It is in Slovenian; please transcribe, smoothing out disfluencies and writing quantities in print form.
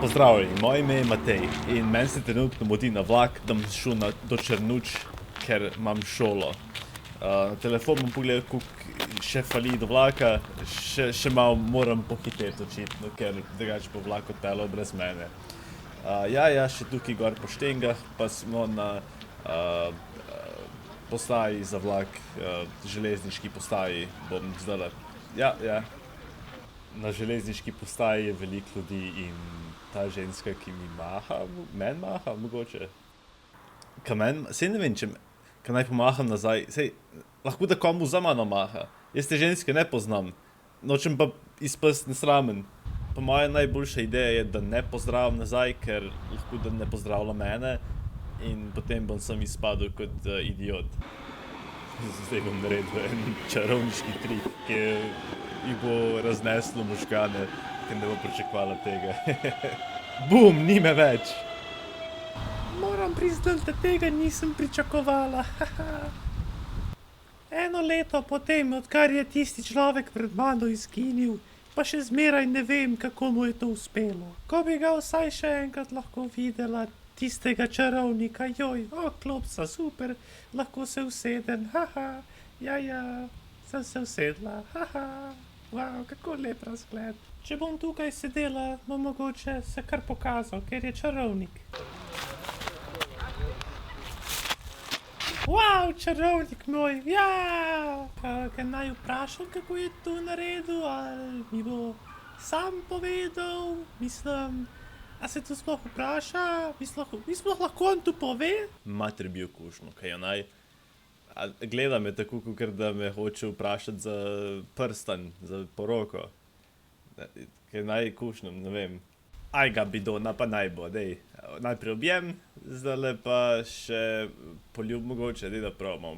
Pozdravljeni, moje ime je Matej in meni se trenutno modi na vlak, da bom šel do Črnuč, ker imam šolo. Na telefon bom pogledal, koliko še fali do vlaka, še malo moram pohiteti očitno, ker drugače bo vlak odpeljal brez mene. Še tukaj gor po Štengah, pa smo na postaji za vlak, železniški postaji bom zdajle. Na železniški postaji je veliko ljudi in ta ženska, ki mi maha, meni maha, mogoče. Saj ne vem, ka naj pomaham nazaj, saj lahko da komu za mano maha. Jaz te ženske ne poznam, nočem pa izpasti nesramen. Po moje najboljša ideja je, da ne pozdravim nazaj, ker lahko da ne pozdravlja mene in potem bom sem izpadel kot idiot. Zdaj bom naredil en čarovniški trik, ki jih bo razneslo možgane, ker ne bo pričakovala tega. Bum, ni me več! Moram priznati, da tega nisem pričakovala. Eno leto potem, odkar je tisti človek pred mano izginil, pa še zmeraj ne vem, kako mu je to uspelo. Ko bi ga vsaj še enkrat lahko videla, tistega čarovnika, klopca, super, lahko se usedem, sem se usedla, wow, kako lep razgled. Če bom tukaj sedela, bom mogoče se kar pokazal, ker je čarovnik. Wow, čarovnik moj, Kaj naj vprašam, kako je to naredil, ali mi bo sam povedal, mislim, a se to sploh vpraša, mi sploh lahko on to pove? Mater bi okušno, kaj naj. Gleda me tako, kakor da me hoče vprašati za prstan, za poroko. Kaj naj kušnem, ne vem. Ajga bidona pa naj bo, dej. Najprej objem, zdajle pa še poljub mogoče, dej da probamo.